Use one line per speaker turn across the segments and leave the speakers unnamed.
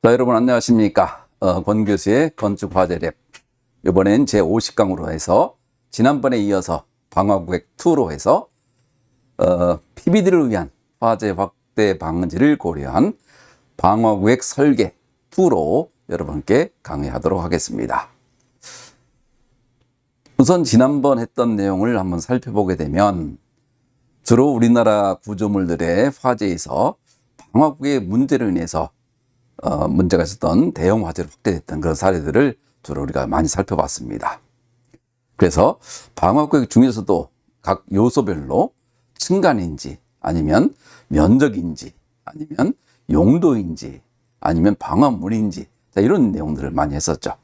자, 여러분 안녕하십니까? 권 교수의 건축화재랩. 이번엔 제50강으로 해서 지난번에 이어서 방화구획2로 해서 PBD를 위한 화재 확대 방지를 고려한 방화구획 설계 2로 여러분께 강의하도록 하겠습니다. 우선 지난번 했던 내용을 한번 살펴보게 되면 주로 우리나라 구조물들의 화재에서 방화구의 문제로 인해서 문제가 있었던 대형 화재로 확대됐던 그런 사례들을 주로 우리가 많이 살펴봤습니다. 그래서 방화구획 중에서도 각 요소별로 층간인지 아니면 면적인지 아니면 용도인지 아니면 방화물인지 이런 내용들을 많이 했었죠.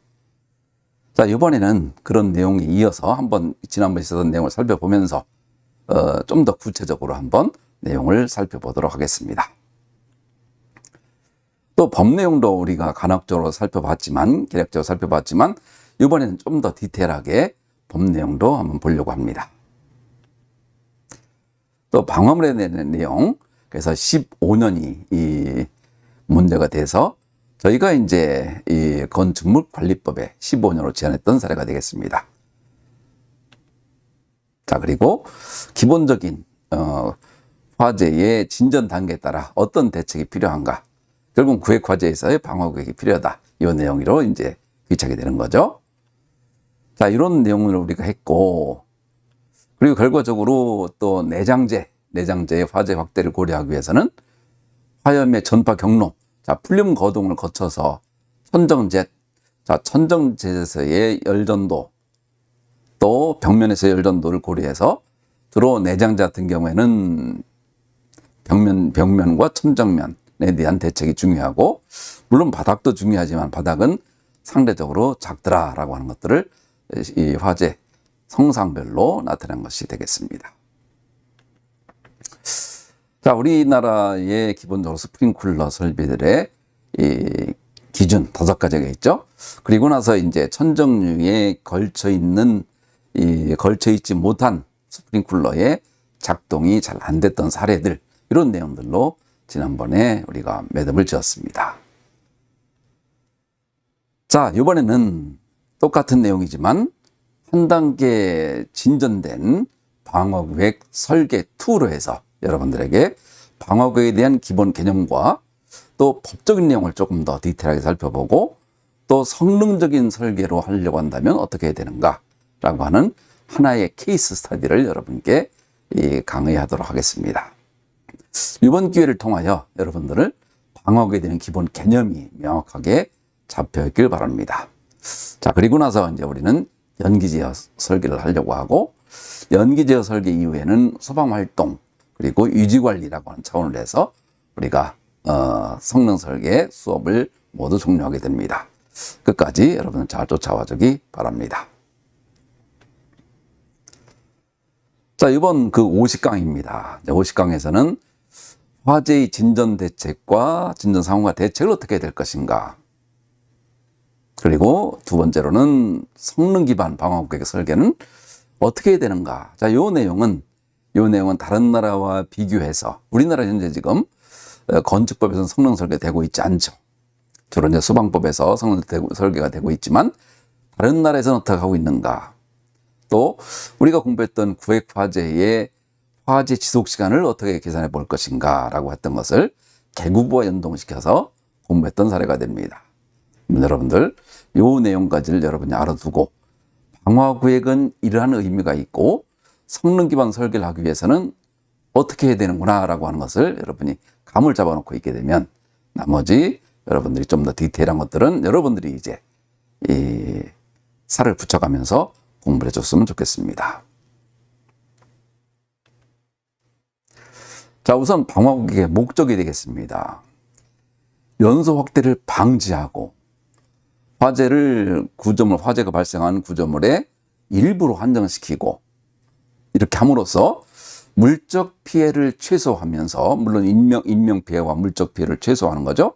자, 이번에는 그런 내용에 이어서 한번 지난번에 있었던 내용을 살펴보면서 좀 더 구체적으로 한번 내용을 살펴보도록 하겠습니다. 또 법 내용도 우리가 간혹적으로 살펴봤지만, 개략적으로 살펴봤지만, 이번에는 좀 더 디테일하게 법 내용도 한번 보려고 합니다. 또 방화물에 대한 내용, 그래서 15년이 이 문제가 돼서 저희가 이제 이 건축물 관리법에 15년으로 제한했던 사례가 되겠습니다. 자, 그리고 기본적인 화재의 진전 단계에 따라 어떤 대책이 필요한가? 결국 구획 화재에서의 방화구획이 필요하다. 이 내용으로 이제 귀착이 되는 거죠. 자, 이런 내용을 우리가 했고, 그리고 결과적으로 또 내장재의 화재 확대를 고려하기 위해서는 화염의 전파 경로, 자, 풀륨 거동을 거쳐서 천정jet에서의 열전도, 또 벽면에서의 열전도를 고려해서 주로 내장재 같은 경우에는 벽면과 천정면에 대한 대책이 중요하고, 물론 바닥도 중요하지만 바닥은 상대적으로 작더라라고 하는 것들을 이 화재 성상별로 나타낸 것이 되겠습니다. 자, 우리나라의 기본적으로 스프링클러 설비들의 이 기준 5가지가 있죠. 그리고 나서 이제 천정유에 걸쳐있지 못한 스프링클러의 작동이 잘 안 됐던 사례들, 이런 내용들로 지난번에 우리가 매듭을 지었습니다. 자, 이번에는 똑같은 내용이지만 한 단계 진전된 방화구획 설계 2로 해서 여러분들에게 방화구획에 대한 기본 개념과 또 법적인 내용을 조금 더 디테일하게 살펴보고, 또 성능적인 설계로 하려고 한다면 어떻게 해야 되는가 라고 하는 하나의 케이스 스터디를 여러분께 강의하도록 하겠습니다. 이번 기회를 통하여 여러분들을 방화구획에 대한 기본 개념이 명확하게 잡혀 있길 바랍니다. 자, 그리고 나서 이제 우리는 연기제어 설계를 하려고 하고, 연기제어 설계 이후에는 소방활동 그리고 유지관리라고 하는 차원을 해서 우리가 성능 설계 수업을 모두 종료하게 됩니다. 끝까지 여러분 잘 쫓아와 주기 바랍니다. 자, 이번 그 50강입니다. 50강에서는 화재의 진전 대책과 진전 상황과 대책을 어떻게 해야 될 것인가, 그리고 두 번째로는 성능 기반 방화구획 설계는 어떻게 해야 되는가. 자, 요 내용은 다른 나라와 비교해서 우리나라 현재 지금 건축법에서는 성능 설계되고 있지 않죠. 주로 이제 소방법에서 성능 설계가 되고 있지만 다른 나라에서는 어떻게 하고 있는가. 또 우리가 공부했던 구획 화재의 화재 지속 시간을 어떻게 계산해 볼 것인가 라고 했던 것을 개구부와 연동시켜서 공부했던 사례가 됩니다. 여러분들 요 내용까지를 여러분이 알아두고 방화구획은 이러한 의미가 있고 성능 기반 설계를 하기 위해서는 어떻게 해야 되는구나 라고 하는 것을 여러분이 감을 잡아놓고 있게 되면 나머지 여러분들이 좀 더 디테일한 것들은 여러분들이 이제 살을 붙여가면서 공부를 해줬으면 좋겠습니다. 자, 우선 방화구획의 목적이 되겠습니다. 연소 확대를 방지하고 화재가 발생한 구조물의 일부로 한정시키고, 이렇게 함으로써 물적 피해를 최소화하면서, 물론 인명 피해와 물적 피해를 최소화하는 거죠.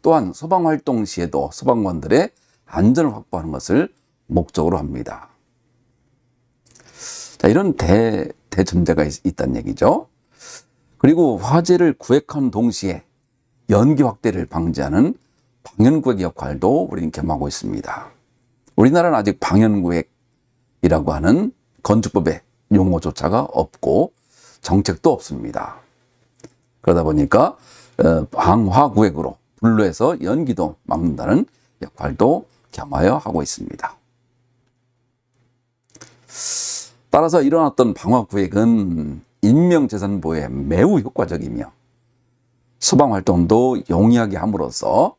또한 소방 활동 시에도 소방관들의 안전을 확보하는 것을 목적으로 합니다. 자, 이런 대전제가 있다는 얘기죠. 그리고 화재를 구획한 동시에 연기 확대를 방지하는 방연구획 역할도 우리는 겸하고 있습니다. 우리나라는 아직 방연구획이라고 하는 건축법의 용어조차가 없고 정책도 없습니다. 그러다 보니까 방화구획으로 불로해서 연기도 막는다는 역할도 겸하여 하고 있습니다. 따라서 이런 어떤 방화구획은 인명재산 보호에 매우 효과적이며 소방활동도 용이하게 함으로써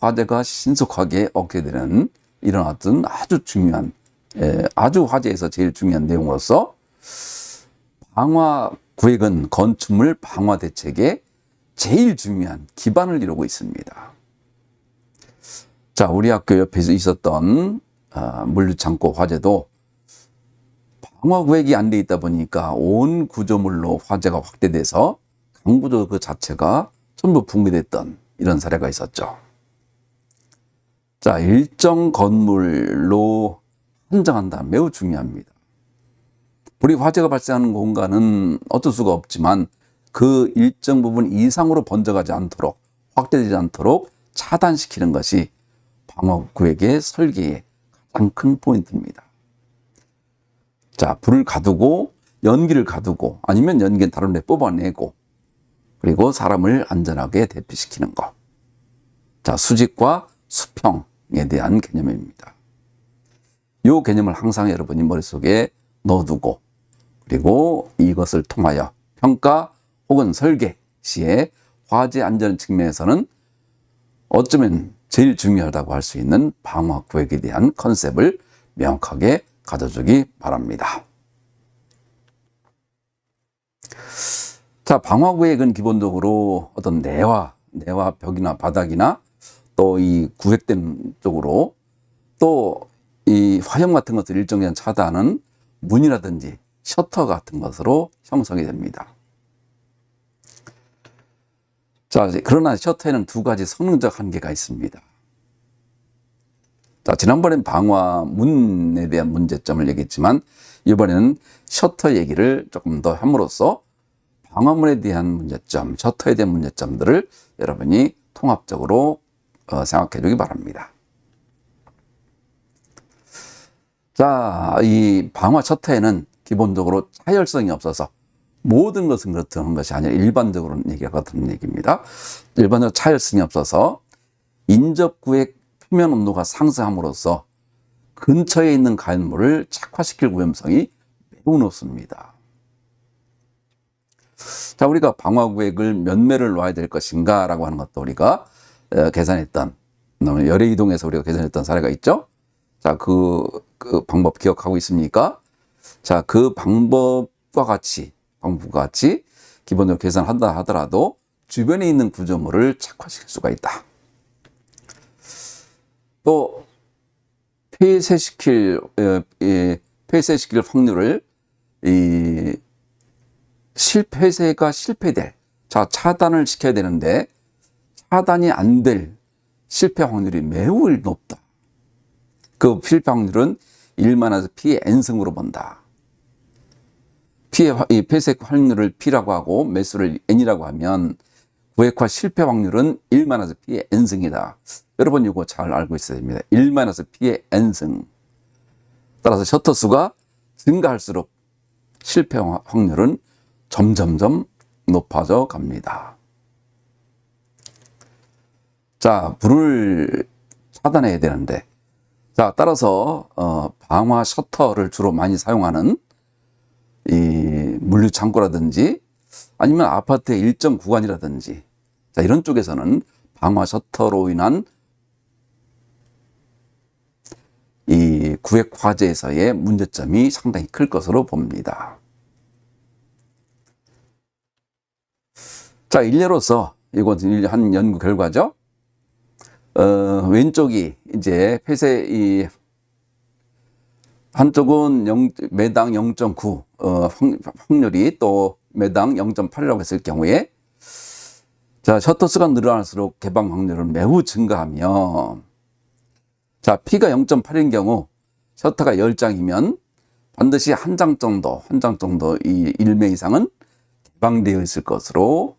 화재가 신속하게 억제되는 이런 어떤 아주 중요한, 아주 화재에서 제일 중요한 내용으로서 방화구획은 건축물 방화 대책의 제일 중요한 기반을 이루고 있습니다. 자, 우리 학교 옆에서 있었던 물류창고 화재도 방화구획이 안 돼 있다 보니까 온 구조물로 화재가 확대돼서 강구조 그 자체가 전부 붕괴됐던 이런 사례가 있었죠. 자, 일정 건물로 한정한다. 매우 중요합니다. 우리 화재가 발생하는 공간은 어쩔 수가 없지만 그 일정 부분 이상으로 번져가지 않도록, 확대되지 않도록 차단시키는 것이 방화구획의 설계의 가장 큰 포인트입니다. 자, 불을 가두고 연기를 가두고 아니면 연기는 다른 데 뽑아내고 그리고 사람을 안전하게 대피시키는 것. 자, 수직과 수평에 대한 개념입니다. 이 개념을 항상 여러분이 머릿속에 넣어두고 그리고 이것을 통하여 평가 혹은 설계 시에 화재 안전 측면에서는 어쩌면 제일 중요하다고 할 수 있는 방화구획에 대한 컨셉을 명확하게 가져주기 바랍니다. 자, 방화구획은 기본적으로 어떤 내와 벽이나 바닥이나 또 이 구획된 쪽으로 또 이 화형 같은 것을 일정 기간 차단하는 문이라든지 셔터 같은 것으로 형성이 됩니다. 자, 그러나 셔터에는 두 가지 성능적 한계가 있습니다. 자, 지난번엔 방화문에 대한 문제점을 얘기했지만 이번에는 셔터 얘기를 조금 더 함으로써 방화문에 대한 문제점, 셔터에 대한 문제점들을 여러분이 통합적으로 생각해 주기 바랍니다. 자, 이 방화 셔터에는 기본적으로 차열성이 없어서 모든 것은 그렇다는 것이 아니라 일반적으로는 얘기가 그렇다는 얘기입니다. 일반적으로 차열성이 없어서 인접구획 표면 온도가 상승함으로써 근처에 있는 가연물을 착화시킬 위험성이 매우 높습니다. 자, 우리가 방화구획을 몇 매를 놓아야 될 것인가 라고 하는 것도 우리가 계산했던, 열애이동에서 우리가 계산했던 사례가 있죠. 자, 그 방법 기억하고 있습니까? 자, 그 방법과 같이 기본적으로 계산한다 하더라도 주변에 있는 구조물을 착화시킬 수가 있다. 또 폐쇄시킬 확률을 폐쇄가 실패될, 자, 차단을 시켜야 되는데 차단이 안 될 실패 확률이 매우 높다. 그 실패 확률은 1만에서 P의 N승으로 본다. 폐쇄 확률을 P라고 하고 매수를 N이라고 하면 구획화 실패 확률은 1만에서 P의 N승이다. 여러분 이거 잘 알고 있어야 됩니다. 1만에서 P의 N승. 따라서 셔터 수가 증가할수록 실패 확률은 점점점 높아져 갑니다. 자, 불을 차단해야 되는데, 자, 따라서 방화 셔터를 주로 많이 사용하는 이 물류 창고라든지 아니면 아파트의 일정 구간이라든지, 자, 이런 쪽에서는 방화 셔터로 인한 이 구획 화재에서의 문제점이 상당히 클 것으로 봅니다. 자, 일례로서 이건 한 연구 결과죠. 왼쪽이 이제 폐쇄 한쪽은 매당 0.9 확률이 또 매당 0.8이라고 했을 경우에, 자, 셔터 수가 늘어날수록 개방 확률은 매우 증가하며, 자, P가 0.8인 경우 셔터가 10장이면 반드시 한 장 정도 이 1매 이상은 개방되어 있을 것으로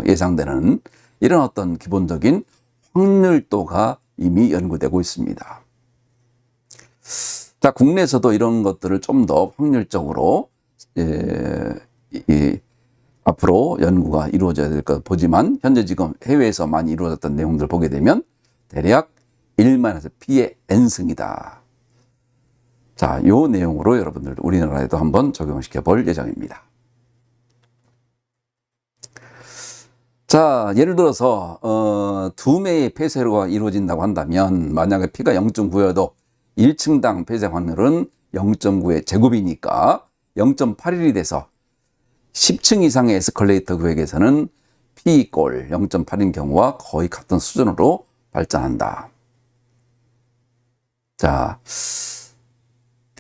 예상되는 이런 어떤 기본적인 확률도가 이미 연구되고 있습니다. 자, 국내에서도 이런 것들을 좀 더 확률적으로 앞으로 연구가 이루어져야 될 것 보지만, 현재 지금 해외에서 많이 이루어졌던 내용들 보게 되면 대략 1만에서 P의 N승이다. 자, 요 내용으로 여러분들 우리나라에도 한번 적용시켜 볼 예정입니다. 자, 예를 들어서 2매의 폐쇄가 이루어진다고 한다면, 만약에 P가 0.9여도 1층당 폐쇄 확률은 0.9의 제곱이니까 0.81이 돼서 10층 이상의 에스컬레이터 구역에서는 P=0.8인 경우와 거의 같은 수준으로 발전한다. 자,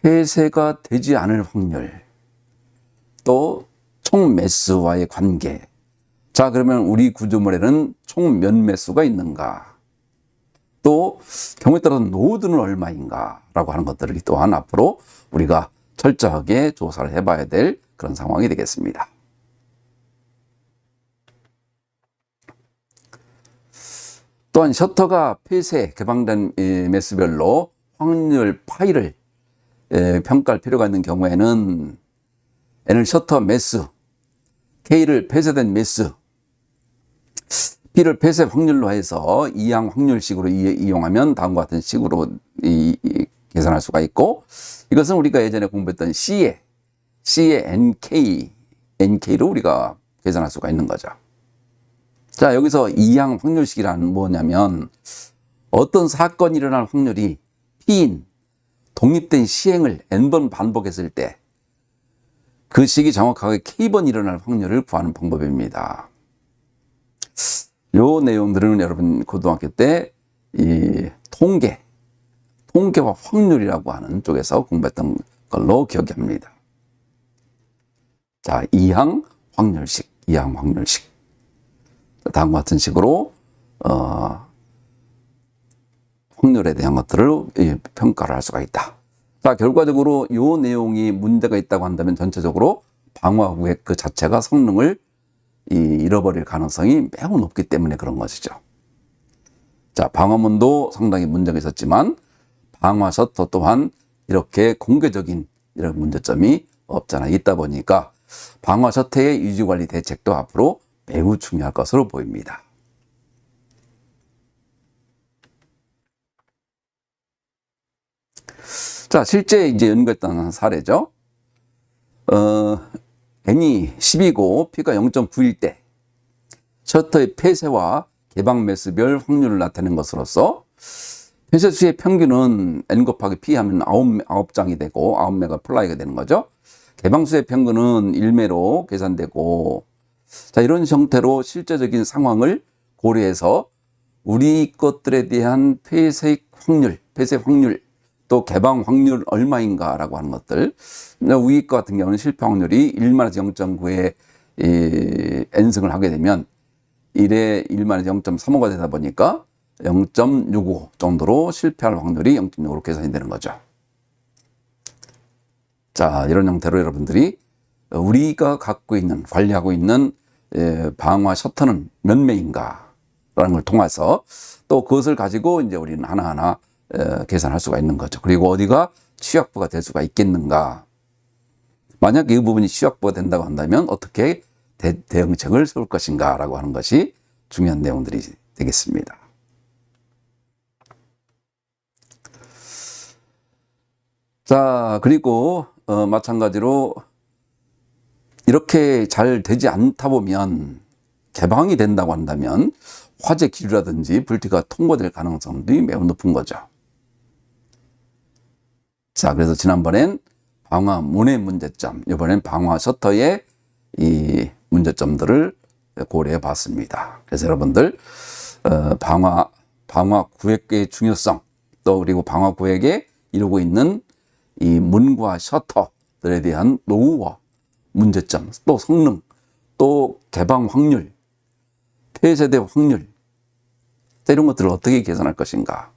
폐쇄가 되지 않을 확률, 또 총 매수와의 관계. 자, 그러면 우리 구조물에는 총 몇 매수가 있는가? 또 경우에 따라서 노드는 얼마인가? 라고 하는 것들을 또한 앞으로 우리가 철저하게 조사를 해봐야 될 그런 상황이 되겠습니다. 또한 셔터가 폐쇄, 개방된 매수별로 확률 파이를 평가할 필요가 있는 경우에는 N을 셔터 매수, K를 폐쇄된 매수, P를 폐쇄 확률로 해서 이항 확률식으로 이용하면 다음과 같은 식으로 계산할 수가 있고, 이것은 우리가 예전에 공부했던 C의 NK로 우리가 계산할 수가 있는 거죠. 자, 여기서 이항 확률식이란 뭐냐면, 어떤 사건이 일어날 확률이 P인 독립된 시행을 N번 반복했을 때 그 식이 정확하게 K번 일어날 확률을 구하는 방법입니다. 요 내용들은 여러분 고등학교 때 이 통계와 확률이라고 하는 쪽에서 공부했던 걸로 기억이 합니다. 자, 이항 확률식. 다음과 같은 식으로 확률에 대한 것들을 평가를 할 수가 있다. 자, 결과적으로 이 내용이 문제가 있다고 한다면 전체적으로 방화구획 그 자체가 성능을 잃어버릴 가능성이 매우 높기 때문에 그런 것이죠. 자, 방화문도 상당히 문제가 있었지만 방화 셔터 또한 이렇게 공개적인 이런 문제점이 없잖아 있다 보니까 방화 셔터의 유지관리 대책도 앞으로 매우 중요할 것으로 보입니다. 자, 실제 이제 연구했던 사례죠. N이 10이고 P가 0.9일 때 셔터의 폐쇄와 개방 매수별 확률을 나타낸 것으로서 폐쇄 수의 평균은 N 곱하기 P 하면 9장이 되고 9매가 플라이가 되는 거죠. 개방 수의 평균은 1매로 계산되고, 자, 이런 형태로 실제적인 상황을 고려해서 우리 것들에 대한 폐쇄 확률, 또 개방 확률 얼마인가라고 하는 것들. 우리 것 같은 경우는 실패 확률이 1만에서 0.9에 N승을 하게 되면 1에 1만에서 0.35가 되다 보니까 0.65 정도로 실패할 확률이 0.65로 계산이 되는 거죠. 자, 이런 형태로 여러분들이 우리가 갖고 있는, 관리하고 있는 방화 셔터는 몇 매인가 라는 걸 통해서 또 그것을 가지고 이제 우리는 하나하나 계산할 수가 있는 거죠. 그리고 어디가 취약부가 될 수가 있겠는가. 만약 이 부분이 취약부가 된다고 한다면 어떻게 대응책을 세울 것인가 라고 하는 것이 중요한 내용들이 되겠습니다. 자, 그리고 마찬가지로 이렇게 잘 되지 않다 보면 개방이 된다고 한다면 화재 기류라든지 불티가 통보될 가능성도 매우 높은 거죠. 자, 그래서 지난번엔 방화문의 문제점, 이번엔 방화 셔터의 이 문제점들을 고려해 봤습니다. 그래서 여러분들 방화 구획의 중요성, 또 그리고 방화 구획에 이루고 있는 이 문과 셔터들에 대한 노후와 문제점, 또 성능, 또 개방 확률, 폐쇄대 확률, 이런 것들을 어떻게 계산할 것인가.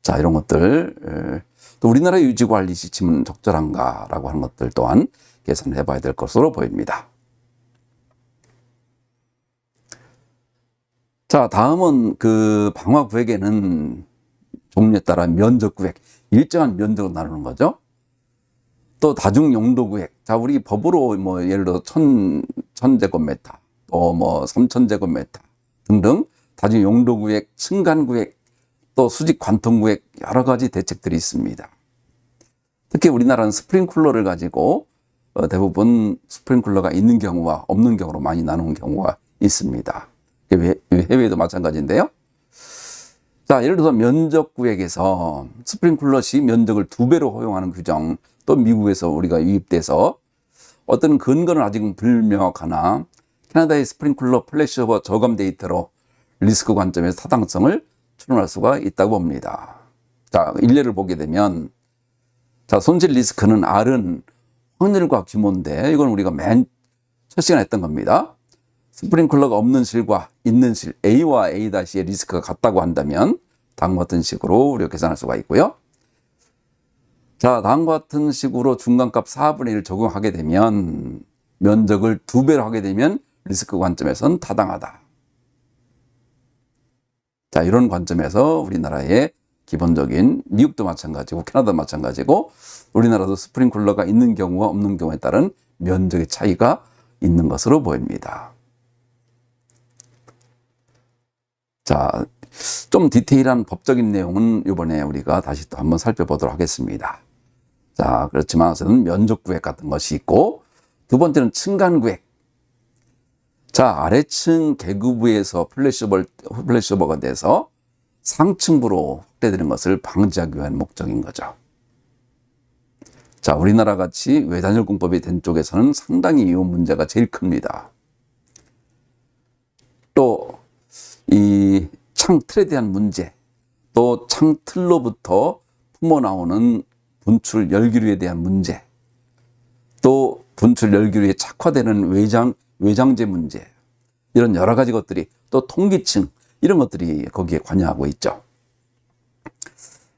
자, 이런 것들, 또 우리나라 유지관리 시스템은 적절한가라고 하는 것들 또한 계산을 해봐야 될 것으로 보입니다. 자, 다음은 그 방화 구획에는 종류에 따라 면적 구획, 일정한 면적으로 나누는 거죠. 또 다중 용도 구획. 자, 우리 법으로 뭐 예를 들어 1000제곱미터, 또 뭐 3000제곱미터 등등 다중 용도 구획, 층간 구획, 또 수직 관통 구획 여러 가지 대책들이 있습니다. 특히 우리나라는 스프링쿨러를 가지고 대부분 스프링쿨러가 있는 경우와 없는 경우로 많이 나누는 경우가 있습니다. 해외에도 마찬가지인데요. 자, 예를 들어서 면적 구획에서 스프링쿨러 시 면적을 2배로 허용하는 규정, 또 미국에서 우리가 유입돼서 어떤 근거는 아직은 불명확하나 캐나다의 스프링쿨러 플래시오버 저감 데이터로 리스크 관점에서 타당성을 추론할 수가 있다고 봅니다. 자, 일례를 보게 되면, 자, 손실 리스크는 R은 확률과 규모인데, 이건 우리가 맨 첫 시간에 했던 겁니다. 스프링클러가 없는 실과 있는 실 A와 A-의 리스크가 같다고 한다면 다음과 같은 식으로 우리가 계산할 수가 있고요. 자, 다음과 같은 식으로 중간값 4분의 1을 적용하게 되면 면적을 2배로 하게 되면 리스크 관점에서는 타당하다. 자, 이런 관점에서 우리나라의 기본적인, 미국도 마찬가지고 캐나다도 마찬가지고 우리나라도 스프링클러가 있는 경우와 없는 경우에 따른 면적의 차이가 있는 것으로 보입니다. 자, 좀 디테일한 법적인 내용은 이번에 우리가 다시 또 한번 살펴보도록 하겠습니다. 자, 그렇지만 우선은 면적 구획 같은 것이 있고, 두 번째는 층간 구획. 자, 아래층 계급부에서 플래시오버가 돼서 상층부로 확대되는 것을 방지하기 위한 목적인 거죠. 자, 우리나라 같이 외단열공법이 된 쪽에서는 상당히 이 문제가 제일 큽니다. 또 이 창틀에 대한 문제, 또 창틀로부터 품어나오는 분출 열기류에 대한 문제, 또 분출 열기류에 착화되는 외장재 문제, 이런 여러 가지 것들이, 또 통기층, 이런 것들이 거기에 관여하고 있죠.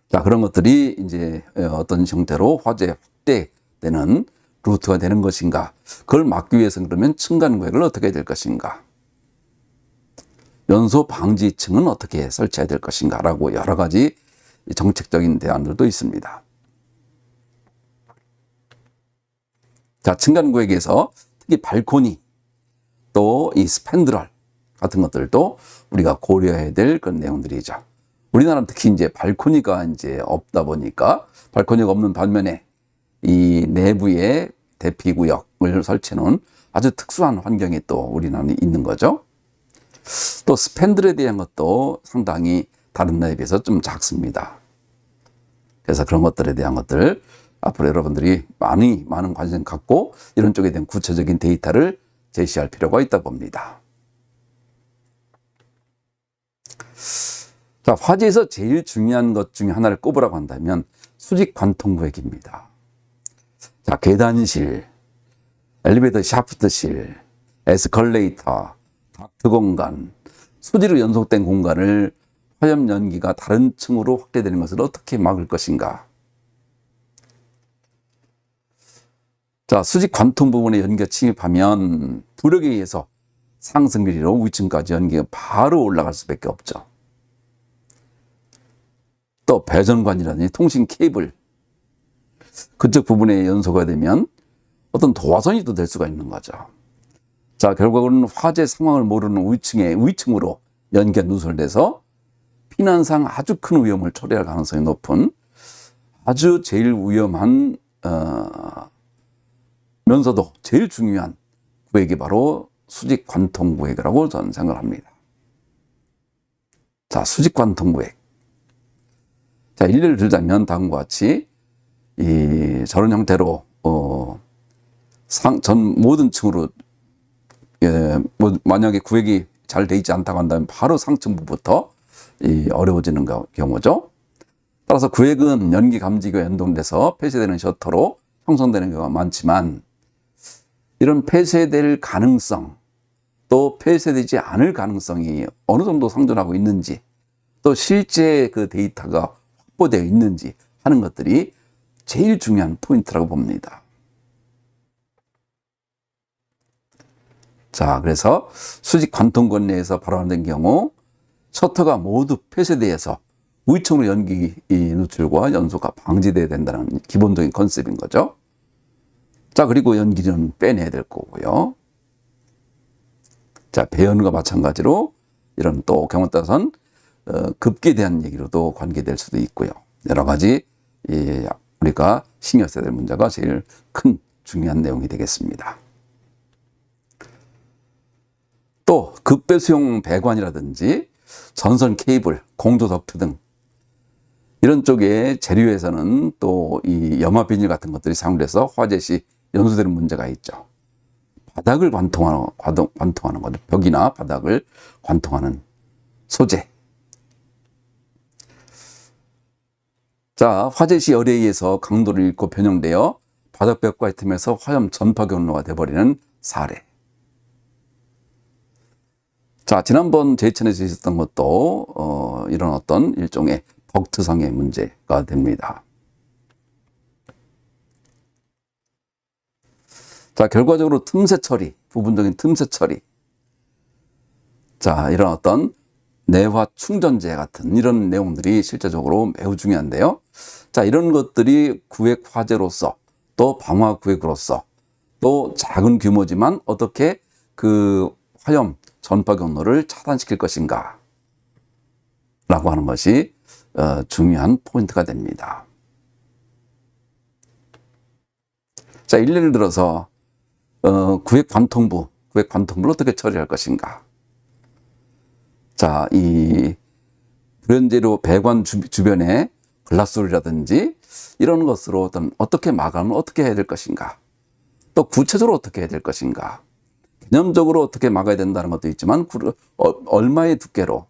자, 그런 것들이 이제 어떤 형태로 화재 확대되는 루트가 되는 것인가, 그걸 막기 위해서는 그러면 층간 구획을 어떻게 해야 될 것인가, 연소 방지층은 어떻게 설치해야 될 것인가 라고 여러 가지 정책적인 대안들도 있습니다. 자, 층간 구획에서 특히 발코니, 또 이 스팬드럴 같은 것들도 우리가 고려해야 될 그런 내용들이죠. 우리나라는 특히 이제 발코니가 이제 없다 보니까, 발코니가 없는 반면에 이 내부에 대피구역을 설치해 놓은 아주 특수한 환경이 또 우리나라는 있는 거죠. 또 스팬들에 대한 것도 상당히 다른 나라에 비해서 좀 작습니다. 그래서 그런 것들에 대한 것들 앞으로 여러분들이 많은 관심 갖고 이런 쪽에 대한 구체적인 데이터를 제시할 필요가 있다 봅니다. 자, 화재에서 제일 중요한 것 중에 하나를 꼽으라고 한다면 수직 관통 구획입니다. 자, 계단실, 엘리베이터 샤프트실, 에스컬레이터, 닥트 공간, 수지로 연속된 공간을 화염 연기가 다른 층으로 확대되는 것을 어떻게 막을 것인가. 자, 수직 관통 부분에 연기가 침입하면 부력에 의해서 상승 비리로 위층까지 연기가 바로 올라갈 수밖에 없죠. 또 배전관이라든지 통신 케이블, 그쪽 부분에 연소가 되면 어떤 도화선이 또 될 수가 있는 거죠. 자, 결국은 화재 상황을 모르는 위층으로 연기가 누설돼서 피난상 아주 큰 위험을 초래할 가능성이 높은 아주 제일 위험한 면서도 제일 중요한 구획이 바로 수직 관통 구획이라고 저는 생각합니다. 자, 수직 관통 구획. 자, 일례를 들자면 다음과 같이 저런 형태로 전 모든 층으로 만약에 구획이 잘 돼 있지 않다고 한다면 바로 상층부부터 어려워지는 경우죠. 따라서 구획은 연기 감지기와 연동돼서 폐쇄되는 셔터로 형성되는 경우가 많지만, 이런 폐쇄될 가능성, 또 폐쇄되지 않을 가능성이 어느 정도 상존하고 있는지, 또 실제 그 데이터가 확보되어 있는지 하는 것들이 제일 중요한 포인트라고 봅니다. 자, 그래서 수직 관통권 내에서 발화된 경우 셔터가 모두 폐쇄되어서 우이청으로 연기 누출과 연소가 방지돼야 된다는 기본적인 컨셉인 거죠. 자, 그리고 연기는 빼내야 될 거고요. 자, 배연과 마찬가지로 이런 또 경우에 따라서는 급기에 대한 얘기로도 관계될 수도 있고요. 여러 가지 우리가 신경 써야 될 문제가 제일 큰 중요한 내용이 되겠습니다. 또 급배수용 배관이라든지 전선 케이블, 공조 덕트 등 이런 쪽의 재료에서는 또 이 염화 비닐 같은 것들이 사용돼서 화재 시 연소되는 문제가 있죠. 바닥을 관통하는 거죠. 벽이나 바닥을 관통하는 소재. 자, 화재 시 열에 의해서 강도를 잃고 변형되어 바닥벽과의 틈에서 화염 전파 경로가 되어버리는 사례. 자, 지난번 제천에서 있었던 것도 이런 어떤 일종의 덕트상의 문제가 됩니다. 자, 결과적으로 틈새 처리, 부분적인 틈새 처리. 자, 이런 어떤 내화 충전재 같은 이런 내용들이 실제적으로 매우 중요한데요. 자, 이런 것들이 구획 화재로서 또 방화 구획으로서 또 작은 규모지만 어떻게 그 화염 전파 경로를 차단시킬 것인가 라고 하는 것이 중요한 포인트가 됩니다. 자, 예를 들어서 구획 관통부를 어떻게 처리할 것인가. 자, 이 불연재료 배관 주변에 글라스홀이라든지 이런 것으로 어떻게 마감을 어떻게 해야 될 것인가. 또 구체적으로 어떻게 해야 될 것인가. 개념적으로 어떻게 막아야 된다는 것도 있지만 얼마의 두께로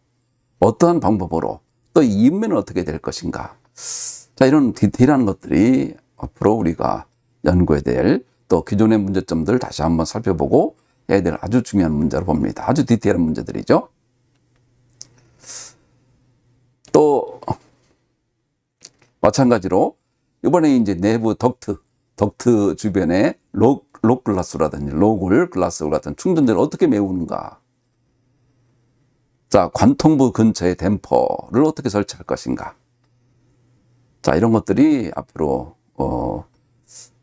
어떠한 방법으로 또 이면은 어떻게 될 것인가. 자, 이런 디테일한 것들이 앞으로 우리가 연구해야 될 또 기존의 문제점들을 다시 한번 살펴보고 해야 될 아주 중요한 문제로 봅니다. 아주 디테일한 문제들이죠. 또 마찬가지로 이번에 이제 내부 덕트 주변에 록글라스라든지 로글 글라스 같은 충전재를 어떻게 메우는가. 자, 관통부 근처에 댐퍼를 어떻게 설치할 것인가. 자, 이런 것들이 앞으로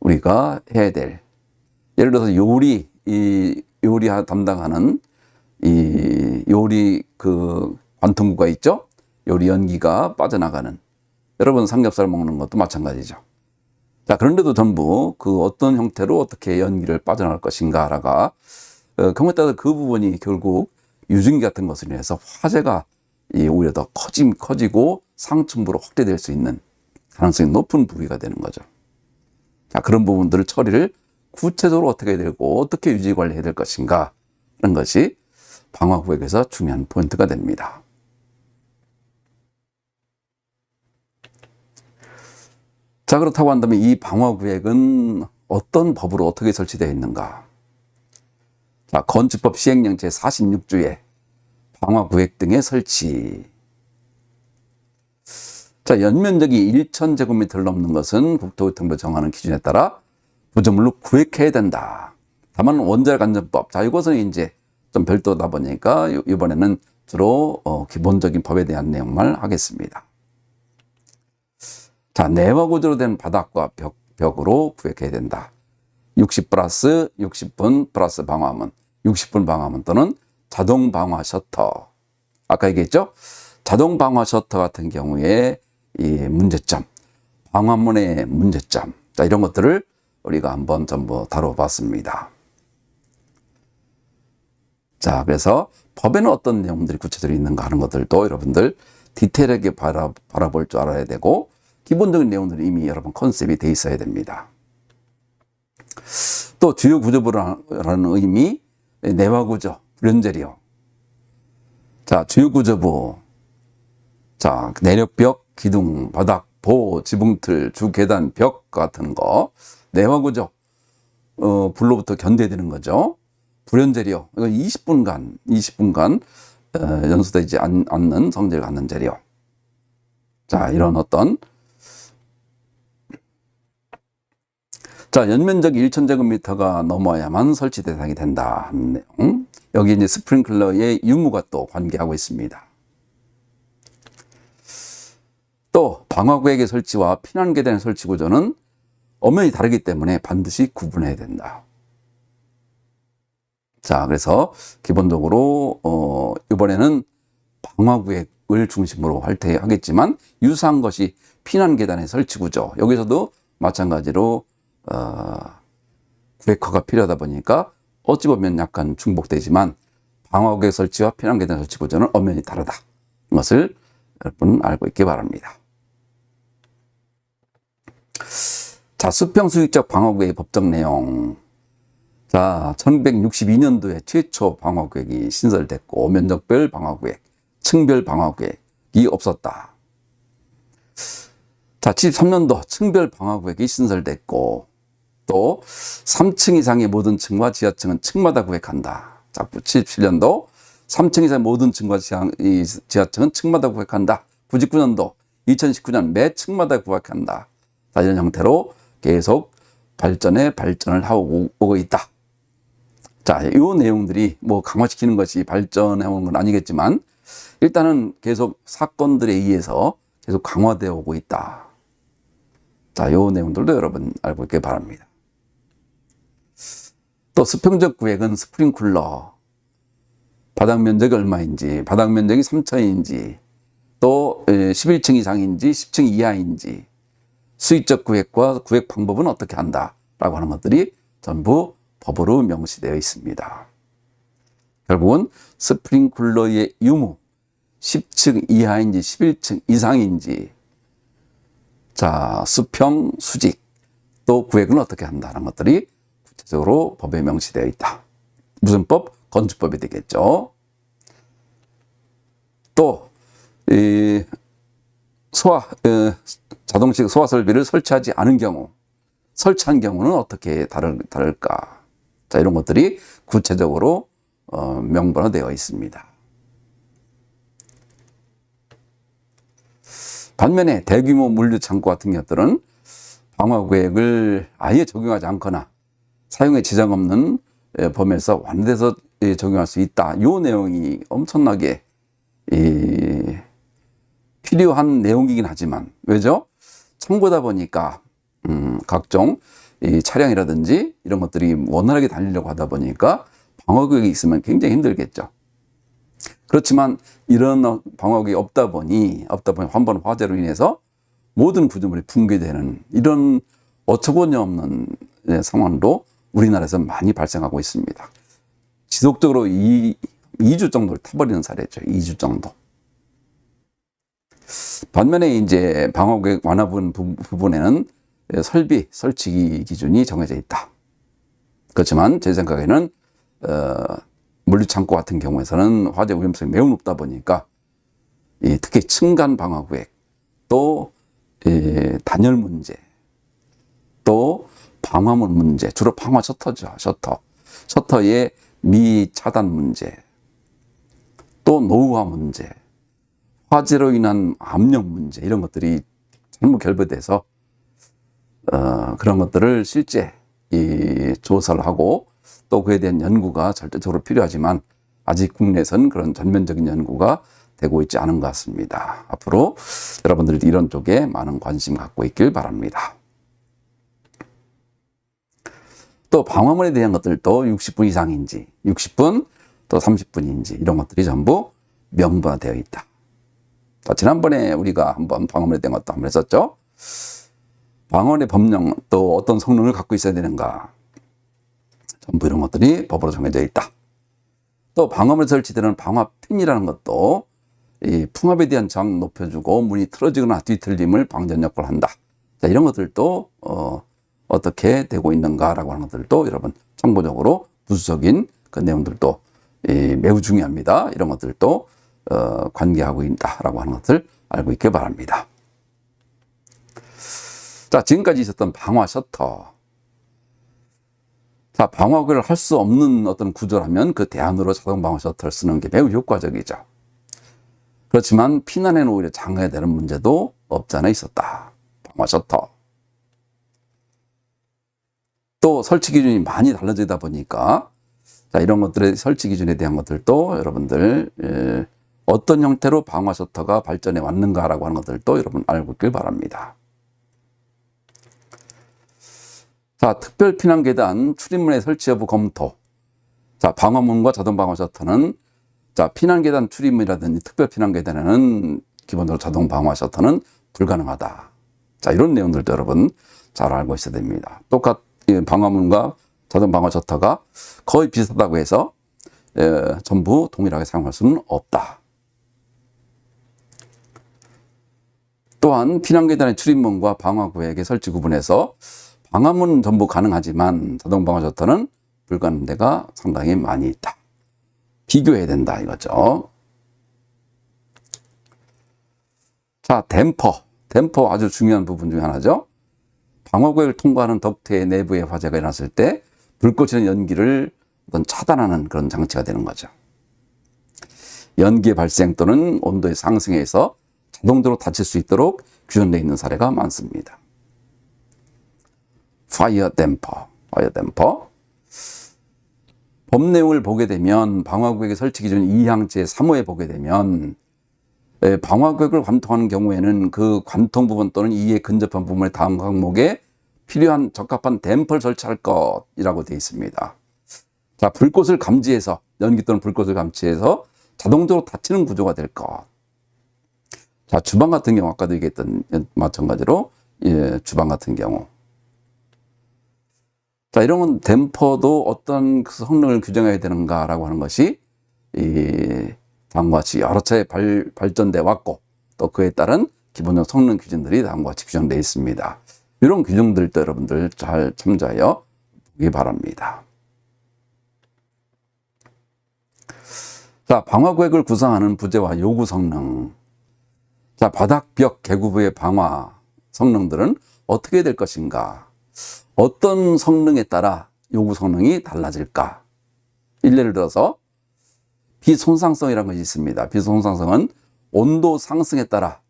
우리가 해야 될, 예를 들어서 요리 담당하는 이 요리 그 관통부가 있죠. 요리 연기가 빠져나가는, 여러분 삼겹살 먹는 것도 마찬가지죠. 자, 그런데도 전부 그 어떤 형태로 어떻게 연기를 빠져나갈 것인가라가 경우에 따라서 그 부분이 결국 유증기 같은 것을 인해서 화재가 오히려 더 커지고 상층부로 확대될 수 있는 가능성이 높은 부위가 되는 거죠. 자, 그런 부분들을 처리를 구체적으로 어떻게 해야 되고 어떻게 유지 관리해야 될 것인가 하는 것이 방화구획에서 중요한 포인트가 됩니다. 자, 그렇다고 한다면 이 방화구획은 어떤 법으로 어떻게 설치되어 있는가? 자, 건축법 시행령 제46조에 방화구획 등의 설치. 자, 연면적이 1,000제곱미터를 넘는 것은 국토교통부가 정하는 기준에 따라 구조물로 구획해야 된다. 다만 원자력안전법. 자, 이것은 이제 좀 별도다 보니까 이번에는 주로 기본적인 법에 대한 내용만 하겠습니다. 자, 내화 구조로 된 바닥과 벽으로 구획해야 된다. 60분 플러스 방화문, 60분 방화문 또는 자동 방화 셔터. 아까 얘기했죠? 자동 방화 셔터 같은 경우에 이 문제점, 방화문의 문제점, 자, 이런 것들을 우리가 한번 전부 다뤄봤습니다. 자, 그래서 법에는 어떤 내용들이 구체적으로 있는가 하는 것들도 여러분들 디테일하게 바라볼 줄 알아야 되고, 기본적인 내용들이 이미 여러분 컨셉이 돼 있어야 됩니다. 또 주요 구조부라는 의미, 내화 구조, 불연재료. 자, 주요 구조부. 자, 내력벽, 기둥, 바닥, 보, 지붕틀, 주계단, 벽 같은 거. 내화 구조. 불로부터 견뎌야 되는 거죠. 불연재료. 이거 20분간 연소되지 않는 성질을 갖는 재료. 자, 이런 어떤 자, 연면적이 1,000제곱미터가 넘어야만 설치 대상이 된다 하는 내용. 여기 이제 스프링클러의 유무가 또 관계하고 있습니다. 방화구역의 설치와 피난계단의 설치 구조는 엄연히 다르기 때문에 반드시 구분해야 된다. 자, 그래서 기본적으로 이번에는 방화구역을 중심으로 하겠지만 유사한 것이 피난계단의 설치 구조. 여기서도 마찬가지로 구획화가 필요하다 보니까 어찌 보면 약간 중복되지만 방화구역 설치와 피난계단 설치 구조는 엄연히 다르다. 이것을 여러분 알고 있기 바랍니다. 자, 수평수직적 방화구역의 법적 내용. 자, 1962년도에 최초 방화구역이 신설됐고 면적별 방화구역, 층별 방화구역이 없었다. 자, 73년도 층별 방화구역이 신설됐고 또 3층 이상의 모든 층과 지하층은 층마다 구획한다. 자, 77년도 3층 이상의 모든 층과 지하층은 층마다 구획한다. 99년도 2019년 매 층마다 구획한다. 자, 이런 형태로 계속 발전을 하고 오고 있다. 자, 이 내용들이 뭐 강화시키는 것이 발전해 오는 건 아니겠지만 일단은 계속 사건들에 의해서 계속 강화되어 오고 있다. 자, 이 내용들도 여러분 알고 있기 바랍니다. 또 수평적 구획은 스프링쿨러, 바닥 면적이 얼마인지, 바닥 면적이 3천인지, 또 11층 이상인지 10층 이하인지, 수익적 구획과 구획 방법은 어떻게 한다라고 하는 것들이 전부 법으로 명시되어 있습니다. 결국은 스프링쿨러의 유무, 10층 이하인지 11층 이상인지, 자, 수평, 수직, 또 구획은 어떻게 한다는 것들이 구체적으로 법에 명시되어 있다. 무슨 법? 건축법이 되겠죠. 또 자동식 소화 설비를 설치하지 않은 경우, 설치한 경우는 어떻게 다를까? 자, 이런 것들이 구체적으로 명번화되어 있습니다. 반면에 대규모 물류 창고 같은 것들은 방화구역을 아예 적용하지 않거나 사용에 지장 없는 범위에서 완화돼서 적용할 수 있다. 이 내용이 엄청나게 필요한 내용이긴 하지만 왜죠? 창고다 보니까 각종 차량이라든지 이런 것들이 원활하게 달리려고 하다 보니까 방화구역이 있으면 굉장히 힘들겠죠. 그렇지만 이런 방화구역이 없다 보니 한 번 화재로 인해서 모든 구조물이 붕괴되는 이런 어처구니 없는 상황도 우리나라에서 많이 발생하고 있습니다. 지속적으로 2주 정도를 타버리는 사례죠. 2주 정도. 반면에 이제 방화구역 완화 부분에는 설비, 설치 기준이 정해져 있다. 그렇지만 제 생각에는 물류창고 같은 경우에서는 화재 위험성이 매우 높다 보니까 특히 층간 방화구역, 또 단열 문제, 또 방화물 문제, 주로 방화 셔터죠. 셔터의 미차단 문제, 또 노후화 문제, 화재로 인한 압력 문제, 이런 것들이 전부 결부돼서 그런 것들을 실제 조사를 하고 또 그에 대한 연구가 절대적으로 필요하지만 아직 국내에서는 그런 전면적인 연구가 되고 있지 않은 것 같습니다. 앞으로 여러분들도 이런 쪽에 많은 관심 갖고 있길 바랍니다. 또 방화물에 대한 것들도 60분 이상인지 60분 또 30분인지 이런 것들이 전부 명분화되어 있다. 자, 지난번에 우리가 한번 방화물에 대한 것도 한번 했었죠. 방화물의 법령, 또 어떤 성능을 갖고 있어야 되는가, 전부 이런 것들이 법으로 정해져 있다. 또 방화물에 설치되는 방화핀이라는 것도 이 풍압에 대한 저항 높여주고 문이 틀어지거나 뒤틀림을 방전 역할을 한다. 자, 이런 것들도 어떻게 되고 있는가라고 하는 것들도 여러분 참고적으로 부수적인 그 내용들도 매우 중요합니다. 이런 것들도 관계하고 있다라고 하는 것을 알고 있기 바랍니다. 자, 지금까지 있었던 방화 셔터. 자, 방화구역을 할 수 없는 어떤 구조라면 그 대안으로 자동 방화 셔터를 쓰는 게 매우 효과적이죠. 그렇지만 피난에는 오히려 장애가 되는 문제도 없지 않아 있었다. 방화 셔터. 또 설치 기준이 많이 달라지다 보니까 자, 이런 것들의 설치 기준에 대한 것들도 여러분들 어떤 형태로 방화 셔터가 발전해 왔는가라고 하는 것들도 여러분 알고 있길 바랍니다. 자, 특별 피난 계단 출입문의 설치 여부 검토. 자, 방화문과 자동 방화 셔터는 자, 피난 계단 출입문이라든지 특별 피난 계단에는 기본적으로 자동 방화 셔터는 불가능하다. 자, 이런 내용들도 여러분 잘 알고 있어야 됩니다. 방화문과 자동 방화 셔터가 거의 비슷하다고 해서 전부 동일하게 사용할 수는 없다. 또한 피난 계단의 출입문과 방화 구역의 설치 구분에서 방화문은 전부 가능하지만 자동 방화 셔터는 불가능한 데가 상당히 많이 있다. 비교해야 된다 이거죠. 자, 댐퍼 아주 중요한 부분 중에 하나죠. 방화구역을 통과하는 덕트의 내부에 화재가 일어났을 때 불꽃이나 연기를 차단하는 그런 장치가 되는 거죠. 연기의 발생 또는 온도의 상승에서 자동적으로 닫힐 수 있도록 규정되어 있는 사례가 많습니다. 파이어 댐퍼. 법 내용을 보게 되면 방화구역의 설치 기준 2항 제3호에 보게 되면 방화구역을 관통하는 경우에는 그 관통 부분 또는 이에 근접한 부분의 다음 항목에 필요한 적합한 댐퍼를 설치할 것이라고 되어 있습니다. 자, 불꽃을 감지해서 연기 또는 불꽃을 감지해서 자동적으로 닫히는 구조가 될 것. 자, 주방 같은 경우 아까도 얘기했던 마찬가지로 주방 같은 경우. 자, 이런 건 댐퍼도 어떤 성능을 규정해야 되는가라고 하는 것이 다음과 같이 여러 차례 발전돼 왔고 또 그에 따른 기본적 성능 규정들이 다음과 같이 규정되어 있습니다. 이런 규정들도 여러분들 잘 참조하여 보기 바랍니다. 자, 방화구역을 구성하는 부재와 요구 성능. 자, 바닥, 벽, 개구부의 방화 성능들은 어떻게 될 것인가? 어떤 성능에 따라 요구 성능이 달라질까? 일례를 들어서 비손상성이라는 것이 있습니다. 비손상성은 온도 상승에 따라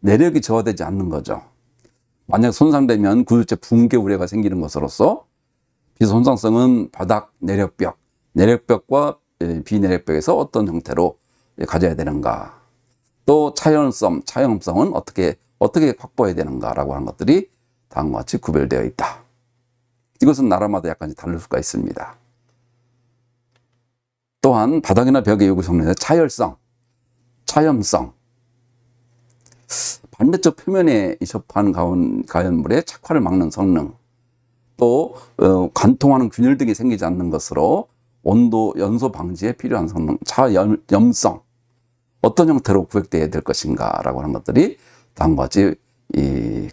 내력이 저하되지 않는 거죠. 만약 손상되면 구조체 붕괴 우려가 생기는 것으로서 비손상성은 바닥, 내력벽과 비내력벽에서 어떤 형태로 가져야 되는가. 또 차염성은 어떻게 확보해야 되는가라고 하는 것들이 다음과 같이 구별되어 있다. 이것은 나라마다 약간 다를 수가 있습니다. 또한 바닥이나 벽의 요구 성능의 차염성. 반대쪽 표면에 접한 가연물의 착화를 막는 성능, 또 관통하는 균열 등이 생기지 않는 것으로 온도 연소 방지에 필요한 성능, 차염성. 어떤 형태로 구획되어야 될 것인가 라고 하는 것들이 다음과 같이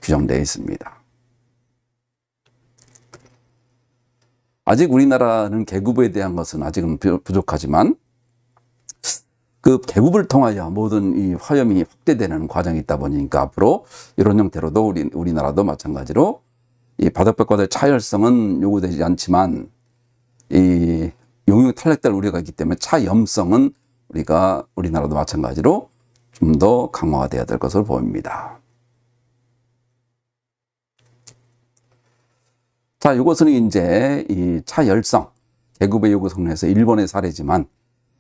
규정되어 있습니다. 아직 우리나라는 계급에 대한 것은 아직은 부족하지만 그 계급을 통하여 모든 이 화염이 확대되는 과정이 있다 보니까 앞으로 이런 형태로도 우리나라도 마찬가지로 이 바닥벽과의 차열성은 요구되지 않지만 이 용융 탄력될 우려가 있기 때문에 차염성은 우리나라도 마찬가지로 좀 더 강화가 되어야 될 것으로 보입니다. 자, 이것은 이제 이 차열성, 계급의 요구 성능에서 일본의 사례지만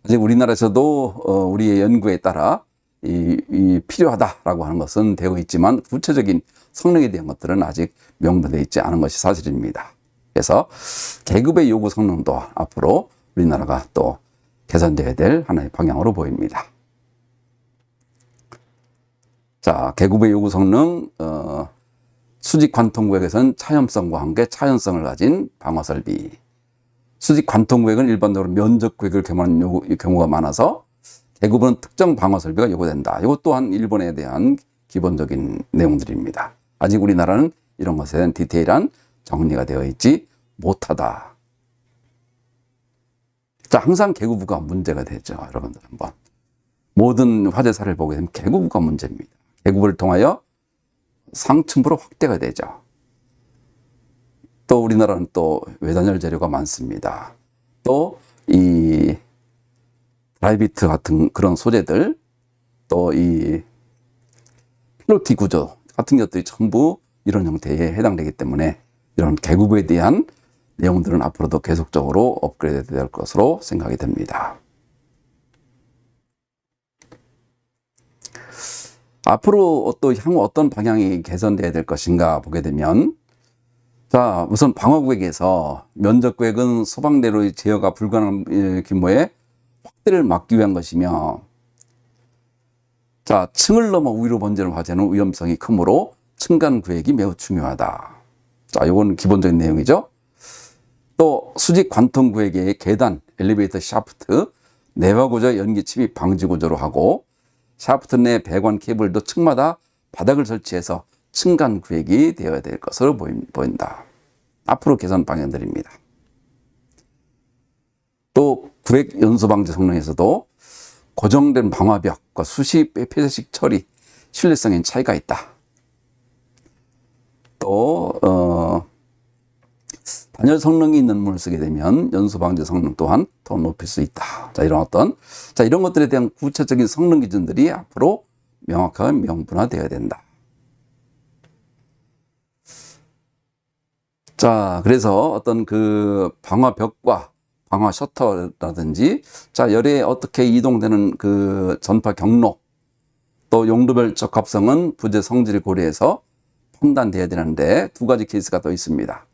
아직 우리나라에서도 우리의 연구에 따라 필요하다라고 하는 것은 되어 있지만 구체적인 성능에 대한 것들은 아직 명문되어 있지 않은 것이 사실입니다. 그래서 계급의 요구 성능도 앞으로 우리나라가 또 개선되어야 될 하나의 방향으로 보입니다. 자, 계급의 요구 성능, 수직 관통구역에서는 차염성과 함께 차연성을 가진 방화 설비. 수직 관통구역은 일반적으로 면적구역을 겸하는 경우가 많아서 계급은 특정 방화 설비가 요구된다. 이것 또한 일본에 대한 기본적인 내용들입니다. 아직 우리나라는 이런 것에 대한 디테일한 정리가 되어 있지 못하다. 자, 항상 계급부가 문제가 되죠. 여러분들 한번. 모든 화재 사례를 보게 되면 계급부가 문제입니다. 계급을 통하여 상층부로 확대가 되죠. 또 우리나라는 또 외단열 재료가 많습니다. 또 이 드라이비트 같은 그런 소재들, 또 이 필로티 구조 같은 것들이 전부 이런 형태에 해당되기 때문에 이런 계급에 대한 내용들은 앞으로도 계속적으로 업그레이드 될 것으로 생각이 됩니다. 앞으로 또 향후 어떤 방향이 개선돼야 될 것인가 보게 되면, 자, 우선 방어구역에서 면적구역은 소방대로의 제어가 불가능한 규모의 확대를 막기 위한 것이며, 자, 층을 넘어 위로 번지는 화재는 위험성이 크므로 층간 구역이 매우 중요하다. 자, 이건 기본적인 내용이죠. 또 수직 관통 구역의 계단, 엘리베이터 샤프트, 내화 구조 연기 침입 방지 구조로 하고, 샤프트 내 배관 케이블도 층마다 바닥을 설치해서 층간 구역이 되어야 될 것으로 보인다. 앞으로 개선 방향들입니다. 또 구획 연소 방지 성능에서도 고정된 방화벽과 수시 폐쇄식 처리, 신뢰성엔 차이가 있다. 또 단열 성능이 있는 물을 쓰게 되면 연소 방지 성능 또한 더 높일 수 있다. 자, 이런 것들에 대한 구체적인 성능 기준들이 앞으로 명확하게 명분화되어야 된다. 자, 그래서 어떤 그 방화벽과 방화 셔터라든지, 자, 열에 어떻게 이동되는 그 전파 경로, 또 용도별 적합성은 부재 성질을 고려해서 판단돼야 되는데, 두 가지 케이스가 더 있습니다.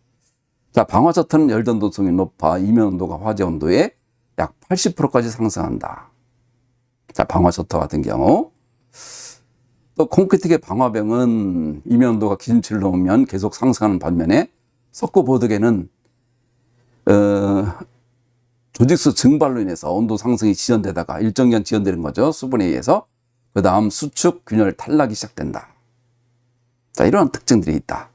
자, 방화 셔터는 열 전도성이 높아 이면 온도가 화재 온도의 약 80%까지 상승한다. 자, 방화 셔터 같은 경우. 또 콘크리트계 방화벽은 이면 온도가 기준치를 넘으면 계속 상승하는 반면에, 석고 보드계는 조직수 증발로 인해서 온도 상승이 지연되다가 일정 기간 지연되는 거죠. 수분에 의해서. 그 다음 수축, 균열, 탈락이 시작된다. 자, 이러한 특징들이 있다.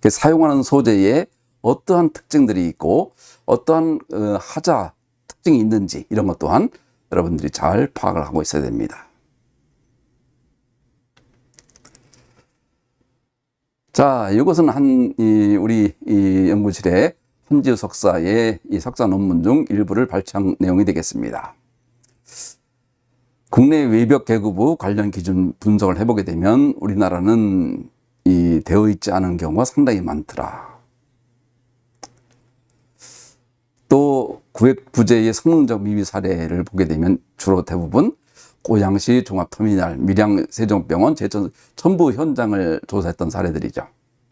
사용하는 소재에 어떠한 특징들이 있고 어떠한 하자 특징이 있는지, 이런 것 또한 여러분들이 잘 파악을 하고 있어야 됩니다. 자, 이것은 우리 연구실의 한지우 석사의 이 석사 논문 중 일부를 발췌한 내용이 되겠습니다. 국내 외벽 개구부 관련 기준 분석을 해보게 되면 우리나라는 되어 있지 않은 경우가 상당히 많더라. 또 구획 부재의 성능적 미비 사례를 보게 되면 주로 대부분 고양시 종합터미널, 밀양 세종병원, 제천 전부 현장을 조사했던 사례들이죠.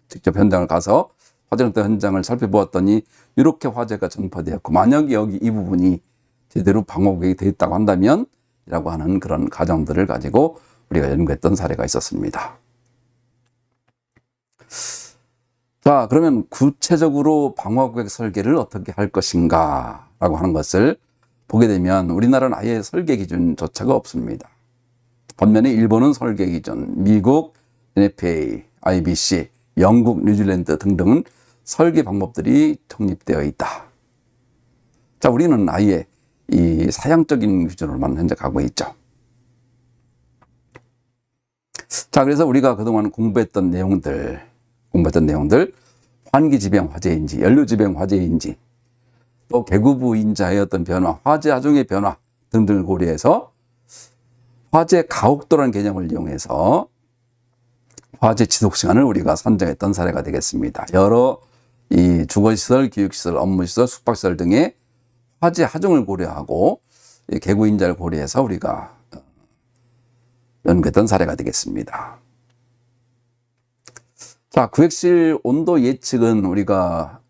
직접 현장을 가서 화재 현장을 살펴보았더니 이렇게 화재가 전파되었고, 만약에 여기 이 부분이 제대로 방어구역이 되어 있다고 한다면 이라고 하는 그런 가정들을 가지고 우리가 연구했던 사례가 있었습니다. 자, 그러면 구체적으로 방어구역 설계를 어떻게 할 것인가 라고 하는 것을 보게 되면 우리나라는 아예 설계 기준조차가 없습니다. 반면에 일본은 설계 기준, 미국, NFPA, IBC, 영국, 뉴질랜드 등등은 설계 방법들이 정립되어 있다. 자, 우리는 아예 이 사양적인 기준으로만 현재 가고 있죠. 자, 그래서 우리가 그동안 공부했던 내용들, 환기지병 화재인지, 연료지병 화재인지, 또 개구부 인자의 어떤 변화, 화재 하중의 변화 등등을 고려해서 화재 가혹도라는 개념을 이용해서 화재 지속 시간을 우리가 산정했던 사례가 되겠습니다. 여러 이 주거시설, 교육시설, 업무시설, 숙박시설 등의 화재 하중을 고려하고 개구 인자를 고려해서 우리가 연구했던 사례가 되겠습니다. 자, 구획실 온도 예측은 우리가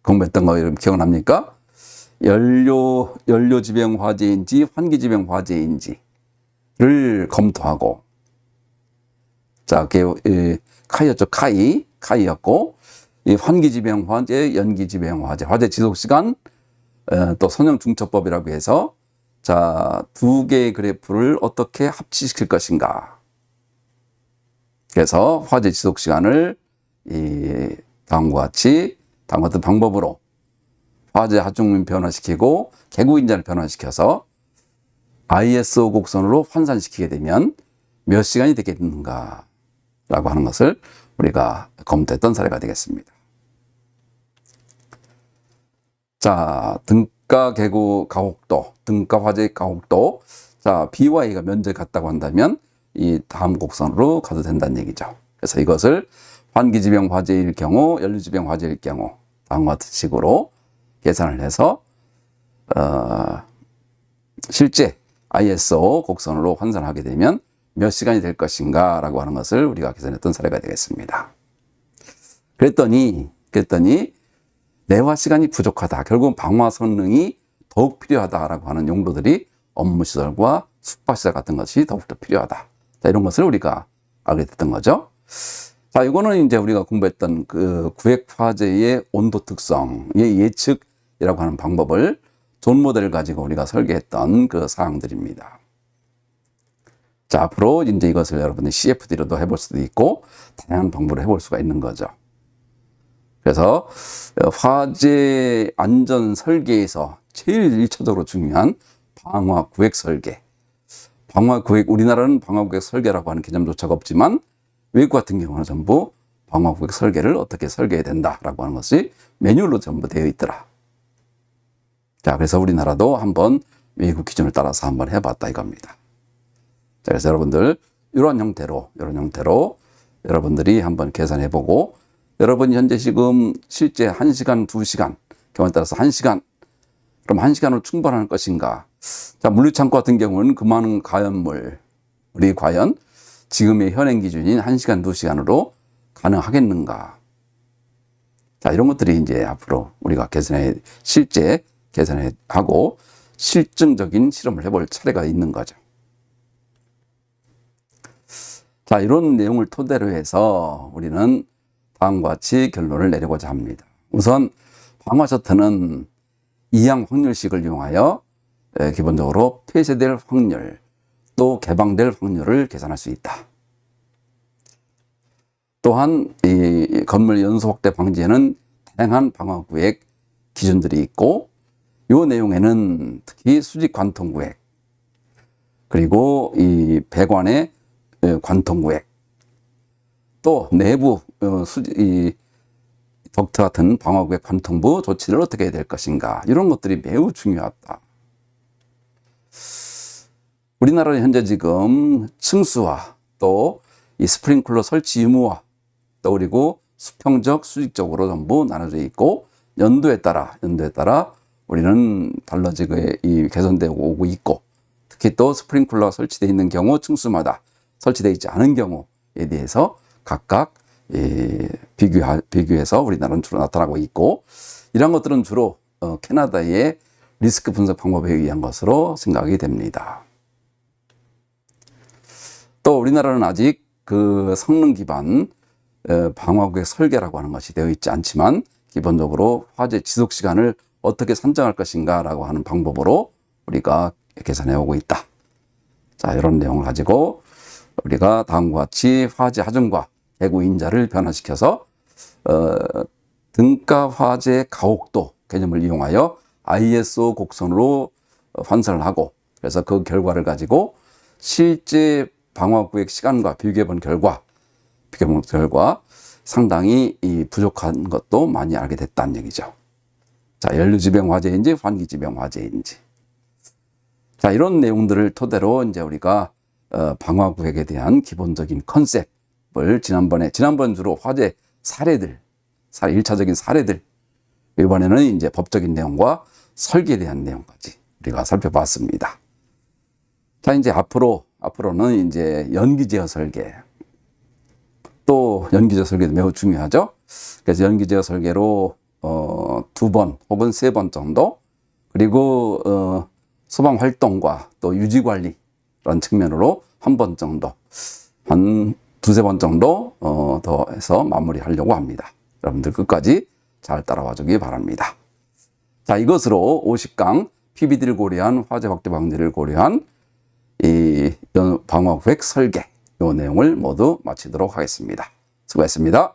공부했던 거 여러분 기억납니까? 연료지병 화재인지 환기지병 화재인지를 검토하고, 자, 카이였죠. 카이였고, 이 환기지병 화재, 연기지병 화재, 화재 지속시간, 또 선형중첩법이라고 해서, 자, 두 개의 그래프를 어떻게 합치시킬 것인가. 그래서 화재 지속시간을 다음과 같은 방법으로 화재 하중을 변화시키고 개구 인자를 변화시켜서 ISO 곡선으로 환산시키게 되면 몇 시간이 되겠는가 라고 하는 것을 우리가 검토했던 사례가 되겠습니다. 자, 등가 개구 가혹도, 등가 화재 가혹도. 자, B와 A가 면적이 같다고 한다면 이 다음 곡선으로 가도 된다는 얘기죠. 그래서 이것을 환기지병 화재일 경우, 연료지병 화재일 경우 다음과 같은 식으로 계산을 해서 실제 ISO 곡선으로 환산하게 되면 몇 시간이 될 것인가 라고 하는 것을 우리가 계산했던 사례가 되겠습니다. 그랬더니 내화 시간이 부족하다. 결국 방화 성능이 더욱 필요하다라고 하는 용도들이 업무시설과 숙박시설 같은 것이 더욱더 필요하다. 자, 이런 것을 우리가 알게 됐던 거죠. 자, 이거는 이제 우리가 공부했던 그 구획화재의 온도 특성의 예측이라고 하는 방법을 존 모델을 가지고 우리가 설계했던 그 사항들입니다. 자, 앞으로 이제 이것을 여러분이 CFD로도 해볼 수도 있고, 다양한 방법으로 해볼 수가 있는 거죠. 그래서 화재 안전 설계에서 제일 1차적으로 중요한 방화 구획 설계. 방화 구획, 우리나라는 방화 구획 설계라고 하는 개념조차가 없지만 외국 같은 경우는 전부 방화 구획 설계를 어떻게 설계해야 된다라고 하는 것이 매뉴얼로 전부 되어 있더라. 자, 그래서 우리나라도 한번 외국 기준을 따라서 한번 해봤다 이겁니다. 자, 그래서 여러분들 이런 형태로 여러분들이 한번 계산해보고, 여러분이 현재 지금 실제 1시간, 2시간, 경우에 따라서 1시간, 그럼 1시간으로 충분할 것인가? 자, 물류창고 같은 경우는 그 많은 가연물이 과연 지금의 현행 기준인 1시간, 2시간으로 가능하겠는가? 자, 이런 것들이 이제 앞으로 우리가 실제 계산하고 실증적인 실험을 해볼 차례가 있는 거죠. 자, 이런 내용을 토대로 해서 우리는 다음과 같이 결론을 내리고자 합니다. 우선 방화 셔터는 이항 확률식을 이용하여 기본적으로 폐쇄될 확률, 또 개방될 확률을 계산할 수 있다. 또한 이 건물 연소 확대 방지에는 다양한 방화 구획 기준들이 있고, 이 내용에는 특히 수직 관통 구획, 그리고 이 배관의 관통 구획, 또 내부 이 덕트 같은 방화 구획 관통부 조치를 어떻게 해야 될 것인가, 이런 것들이 매우 중요하다. 우리나라는 현재 지금 층수와 또 이 스프링클러 설치 유무와 또 그리고 수평적, 수직적으로 전부 나눠져 있고, 연도에 따라 우리는 달라지고 개선되고 오고 있고, 특히 또 스프링클러가 설치되어 있는 경우 층수마다 설치되어 있지 않은 경우에 대해서 각각 비교해서 우리나라는 주로 나타나고 있고, 이런 것들은 주로 캐나다의 리스크 분석 방법에 의한 것으로 생각이 됩니다. 또 우리나라는 아직 그 성능 기반 방화구획 설계라고 하는 것이 되어 있지 않지만, 기본적으로 화재 지속 시간을 어떻게 산정할 것인가 라고 하는 방법으로 우리가 계산해 오고 있다. 자, 이런 내용을 가지고 우리가 다음과 같이 화재 하중과 해구 인자를 변화시켜서 등가 화재 가혹도 개념을 이용하여 ISO 곡선으로 환산을 하고, 그래서 그 결과를 가지고 실제 방화 구획 시간과 비교해본 결과 상당히 부족한 것도 많이 알게 됐다는 얘기죠. 자, 연료지병 화재인지 환기지병 화재인지. 자, 이런 내용들을 토대로 이제 우리가 방화 구획에 대한 기본적인 컨셉을 지난번 주로 화재 사례들, 1차적인 사례들, 이번에는 이제 법적인 내용과 설계에 대한 내용까지 우리가 살펴봤습니다. 자, 이제 앞으로는 이제 연기제어 설계. 또 연기제어 설계도 매우 중요하죠. 그래서 연기제어 설계로 2번 혹은 3번 정도, 그리고 소방 활동과 또 유지 관리라는 측면으로 1번 정도, 한 2-3번 정도 더 해서 마무리하려고 합니다. 여러분들 끝까지 잘 따라와 주기 바랍니다. 자, 이것으로 50강 PBD를 고려한 화재 확대 방지를 고려한 이 방화 구획 설계, 이 내용을 모두 마치도록 하겠습니다. 수고했습니다.